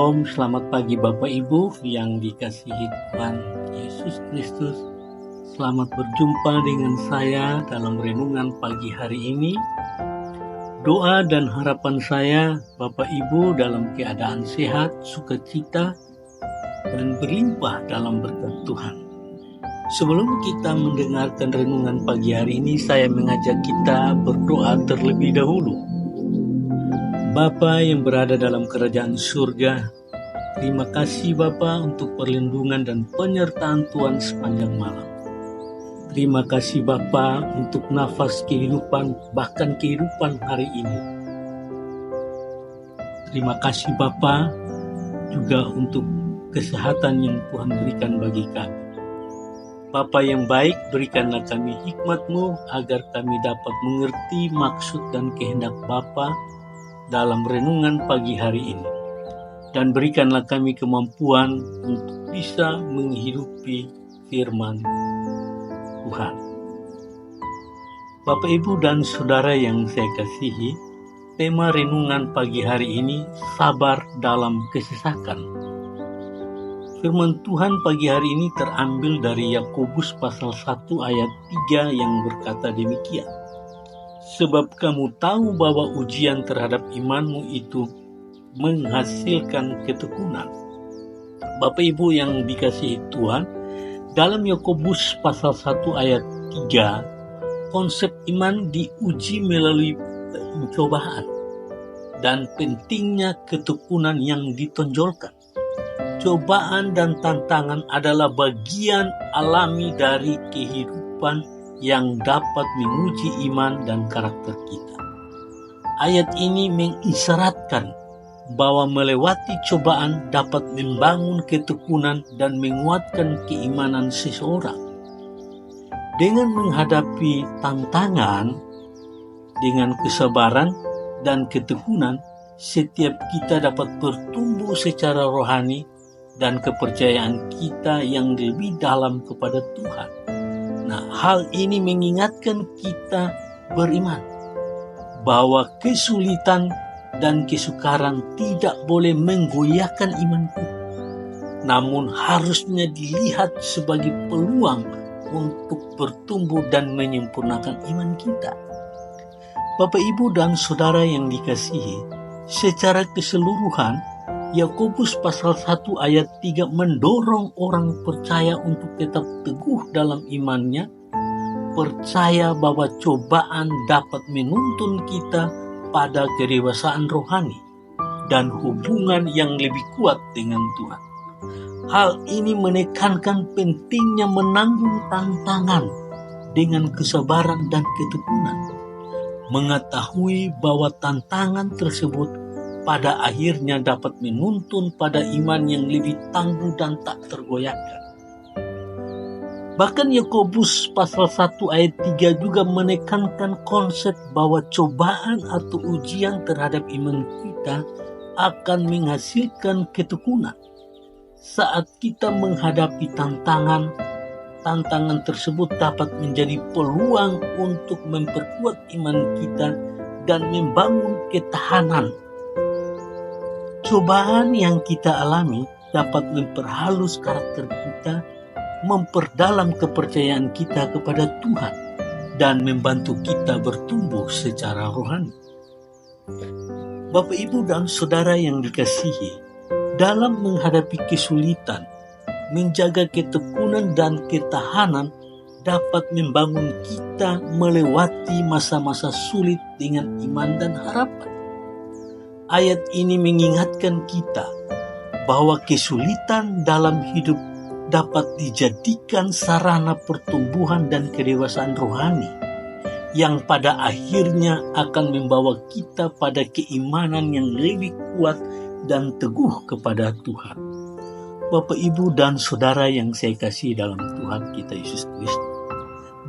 Shalom, selamat pagi Bapak Ibu yang dikasihi Tuhan Yesus Kristus. Selamat berjumpa dengan saya dalam renungan pagi hari ini. Doa dan harapan saya Bapak Ibu dalam keadaan sehat, sukacita, dan berlimpah dalam berkat Tuhan. Sebelum kita mendengarkan renungan pagi hari ini, saya mengajak kita berdoa terlebih dahulu. Bapa yang berada dalam kerajaan surga, terima kasih Bapa untuk perlindungan dan penyertaan Tuhan sepanjang malam. Terima kasih Bapa untuk nafas kehidupan, bahkan kehidupan hari ini. Terima kasih Bapa juga untuk kesehatan yang Tuhan berikan bagi kami. Bapa yang baik, berikanlah kami hikmat-Mu agar kami dapat mengerti maksud dan kehendak Bapa dalam renungan pagi hari ini, dan berikanlah kami kemampuan untuk bisa menghidupi firman Tuhan. Bapak, Ibu, dan Saudara yang saya kasihi, tema renungan pagi hari ini, sabar dalam kesesakan. Firman Tuhan pagi hari ini terambil dari Yakobus pasal 1 ayat 3 yang berkata demikian. Sebab kamu tahu bahwa ujian terhadap imanmu itu menghasilkan ketekunan. Bapak Ibu yang dikasihi Tuhan, dalam Yakobus pasal 1 ayat 3, konsep iman diuji melalui pencobaan dan pentingnya ketekunan yang ditonjolkan. Cobaan dan tantangan adalah bagian alami dari kehidupan yang dapat menguji iman dan karakter kita. Ayat ini mengisyaratkan bahwa melewati cobaan dapat membangun ketekunan dan menguatkan keimanan seseorang. Dengan menghadapi tantangan dengan kesabaran dan ketekunan, setiap kita dapat bertumbuh secara rohani dan kepercayaan kita yang lebih dalam kepada Tuhan. Nah, hal ini mengingatkan kita beriman bahwa kesulitan dan kesukaran tidak boleh menggoyahkan iman kita, namun harusnya dilihat sebagai peluang untuk bertumbuh dan menyempurnakan iman kita. Bapak, Ibu, dan Saudara yang dikasihi, secara keseluruhan Yakobus pasal 1 ayat 3 mendorong orang percaya untuk tetap teguh dalam imannya, percaya bahwa cobaan dapat menuntun kita pada kedewasaan rohani dan hubungan yang lebih kuat dengan Tuhan. Hal ini menekankan pentingnya menanggung tantangan dengan kesabaran dan ketekunan, mengetahui bahwa tantangan tersebut pada akhirnya dapat menuntun pada iman yang lebih tangguh dan tak tergoyahkan. Bahkan Yakobus pasal 1 ayat 3 juga menekankan konsep bahwa cobaan atau ujian terhadap iman kita akan menghasilkan ketekunan. Saat kita menghadapi tantangan tersebut dapat menjadi peluang untuk memperkuat iman kita dan membangun ketahanan. Cobaan yang kita alami dapat memperhalus karakter kita, memperdalam kepercayaan kita kepada Tuhan, dan membantu kita bertumbuh secara rohani. Bapak, Ibu, dan Saudara yang dikasihi, dalam menghadapi kesulitan, menjaga ketekunan dan ketahanan dapat membangun kita melewati masa-masa sulit dengan iman dan harapan. Ayat ini mengingatkan kita bahwa kesulitan dalam hidup dapat dijadikan sarana pertumbuhan dan kedewasaan rohani yang pada akhirnya akan membawa kita pada keimanan yang lebih kuat dan teguh kepada Tuhan. Bapak, Ibu, dan Saudara yang saya kasih dalam Tuhan kita Yesus Kristus,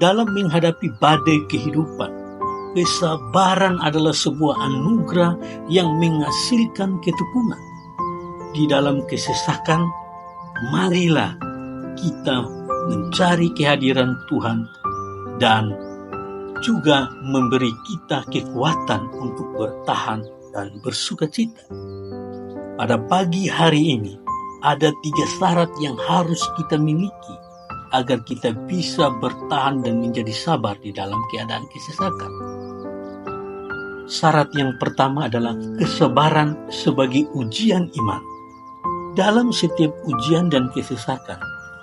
dalam menghadapi badai kehidupan, kesabaran adalah sebuah anugerah yang menghasilkan ketekunan. Di dalam kesesakan, marilah kita mencari kehadiran Tuhan dan juga memberi kita kekuatan untuk bertahan dan bersukacita. pada pagi hari ini ada 3 syarat yang harus kita miliki agar kita bisa bertahan dan menjadi sabar di dalam keadaan kesesakan. Syarat yang pertama adalah kesabaran sebagai ujian iman. Dalam setiap ujian dan kesesakan,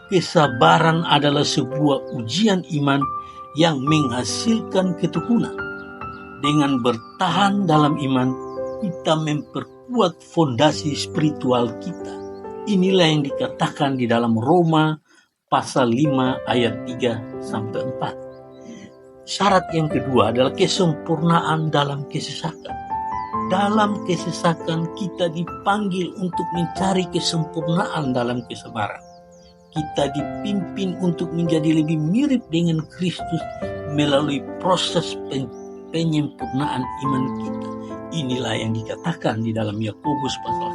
kesabaran adalah sebuah ujian iman yang menghasilkan ketekunan. Dengan bertahan dalam iman, kita memperkuat fondasi spiritual kita. Inilah yang dikatakan di dalam Roma pasal 5 ayat 3-4. Syarat yang kedua adalah kesempurnaan dalam kesesakan. Dalam kesesakan kita dipanggil untuk mencari kesempurnaan dalam kesabaran. Kita dipimpin untuk menjadi lebih mirip dengan Kristus melalui proses penyempurnaan iman kita. Inilah yang dikatakan di dalam Yakobus pasal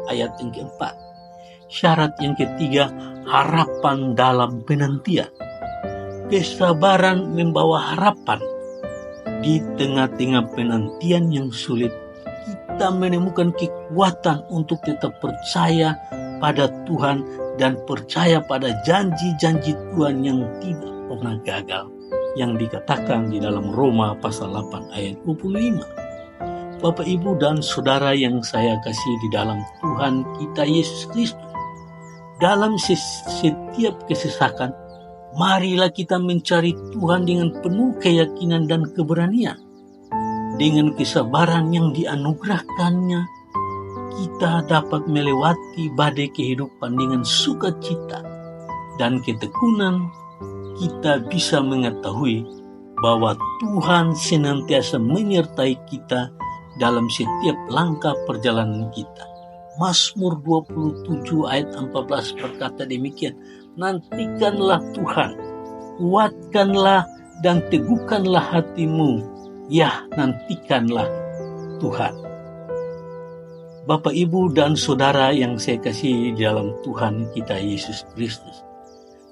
1 ayat yang keempat. Syarat yang ketiga, harapan dalam penantian. Kesabaran membawa harapan. Di tengah-tengah penantian yang sulit, kita menemukan kekuatan untuk tetap percaya pada Tuhan dan percaya pada janji-janji Tuhan yang tidak pernah gagal, yang dikatakan di dalam Roma pasal 8 ayat 25. Bapak, Ibu, dan Saudara yang saya kasih di dalam Tuhan kita Yesus Kristus, dalam setiap kesesakan, marilah kita mencari Tuhan dengan penuh keyakinan dan keberanian. Dengan kesabaran yang dianugerahkannya, kita dapat melewati badai kehidupan dengan sukacita dan ketekunan. Kita bisa mengetahui bahwa Tuhan senantiasa menyertai kita dalam setiap langkah perjalanan kita. Mazmur 27 ayat 14 berkata demikian, nantikanlah Tuhan, kuatkanlah dan teguhkanlah hatimu, ya nantikanlah Tuhan. Bapak, Ibu, dan Saudara yang saya kasih di dalam Tuhan kita Yesus Kristus,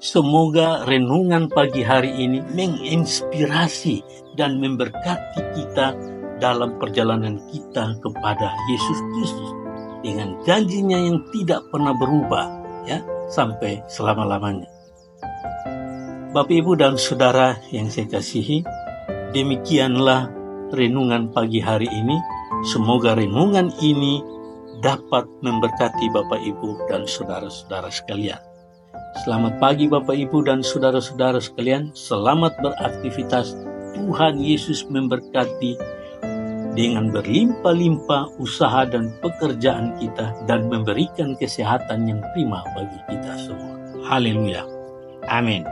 semoga renungan pagi hari ini menginspirasi dan memberkati kita dalam perjalanan kita kepada Yesus Kristus dengan janjinya yang tidak pernah berubah, ya, sampai selama-lamanya. Bapak, Ibu, dan Saudara yang saya kasihi, demikianlah renungan pagi hari ini. Semoga renungan ini dapat memberkati Bapak, Ibu, dan saudara-saudara sekalian. Selamat pagi Bapak, Ibu, dan saudara-saudara sekalian. Selamat beraktivitas. Tuhan Yesus memberkati dengan berlimpah-limpah usaha dan pekerjaan kita dan memberikan kesehatan yang prima bagi kita semua. Haleluya. Amin.